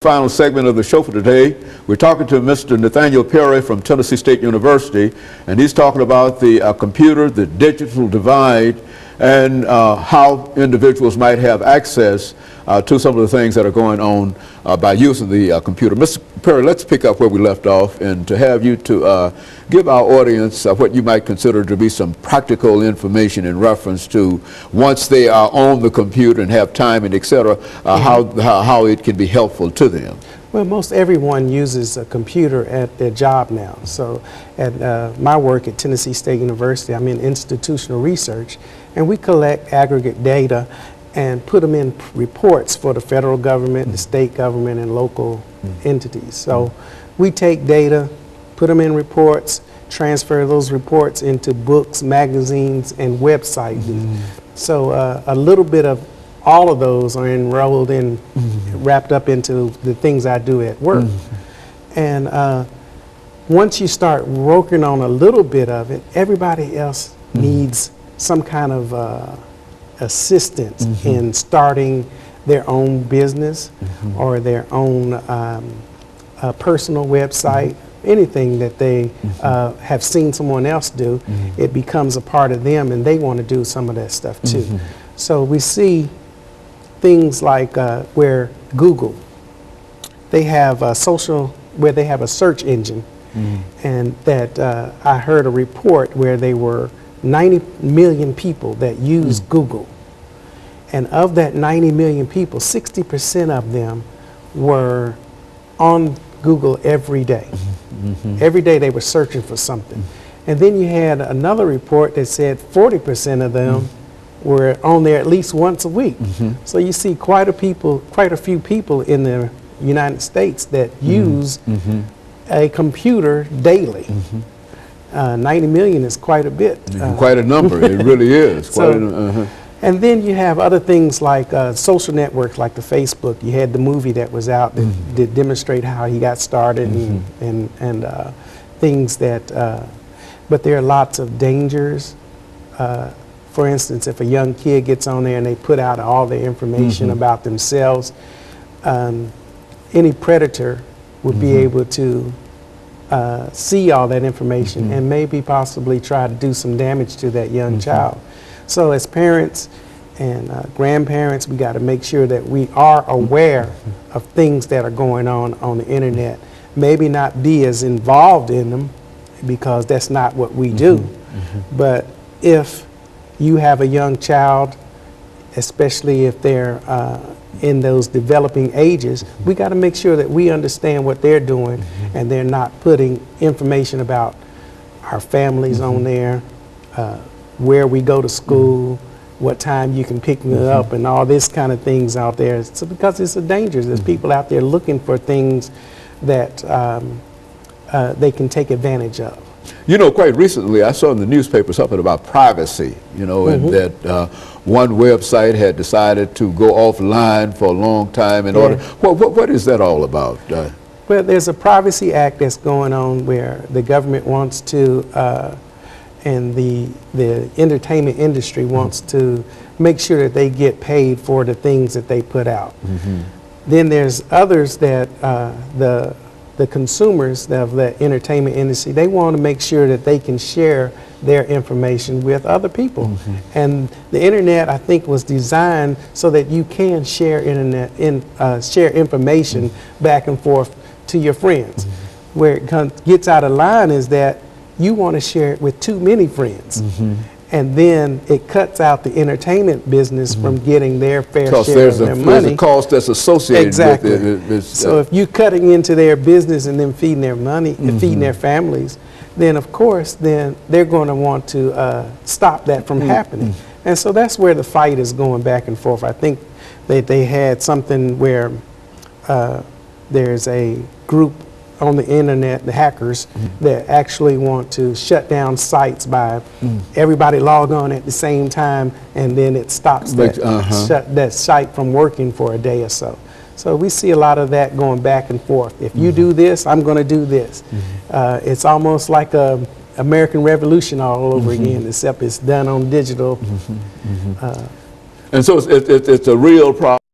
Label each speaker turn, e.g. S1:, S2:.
S1: Final segment of the show for today. We're talking to Mr. Nathaniel Perry from Tennessee State University, and he's talking about the computer, the digital divide, and how individuals might have access to some of the things that are going on by using the computer. Mr. Perry, let's pick up where we left off, and to have you to give our audience what you might consider to be some practical information in reference to once they are on the computer and have time and et cetera, how it can be helpful to them.
S2: Well, most everyone uses a computer at their job now. So at my work at Tennessee State University, I'm in institutional research, and we collect aggregate data and put them in reports for the federal government, the state government, and local entities. So we take data, put them in reports, transfer those reports into books, magazines, and websites. So a little bit of all of those are enrolled in, wrapped up into the things I do at work. And once you start working on a little bit of it, everybody else needs some kind of assistance in starting their own business or their own personal website, anything that they have seen someone else do. It becomes a part of them, and they want to do some of that stuff too. So we see things like where Google, they have a where they have a search engine, and that I heard a report where they were 90 million people that use Google. And of that 90 million people, 60% of them were on Google every day. Every day they were searching for something. And then you had another report that said 40% of them were on there at least once a week. So you see quite a few people in the United States that use a computer daily. 90 million is quite a bit.
S1: Quite a number, it really is.
S2: And then you have other things like social networks like the Facebook. You had the movie that was out that did demonstrate how he got started and things that, but there are lots of dangers. For instance, if a young kid gets on there and they put out all the information about themselves, any predator would be able to see all that information and maybe possibly try to do some damage to that young child. So as parents and grandparents, we got to make sure that we are aware of things that are going on the internet. Maybe not be as involved in them because that's not what we do. But if you have a young child, especially if they're in those developing ages, we got to make sure that we understand what they're doing and they're not putting information about our families on there, where we go to school, what time you can pick me up, and all this kind of things out there. So because it's a danger. There's people out there looking for things that they can take advantage of.
S1: You know, quite recently I saw in the newspaper something about privacy, you know, and that one website had decided to go offline for a long time in order. What is that all about?
S2: Well, there's a Privacy Act that's going on where the government wants to, and the entertainment industry wants to make sure that they get paid for the things that they put out. Then there's others that the consumers of the entertainment industry, they want to make sure that they can share their information with other people. And the internet, I think, was designed so that you can share share information back and forth to your friends. Where it gets out of line is that you want to share it with too many friends. And then it cuts out the entertainment business from getting their fair share of their money.
S1: There's a cost that's associated with it.
S2: So if you're cutting into their business and then feeding their money and feeding their families, then of course, then they're going to want to stop that from happening. And so that's where the fight is going back and forth. I think that they had something where there's a group on the internet, the hackers, that actually want to shut down sites by everybody log on at the same time, and then it stops that site from working for a day or so. So we see a lot of that going back and forth. If you do this, I'm going to do this. It's almost like a American Revolution all over again, except it's done on digital.
S1: And so it's a real problem.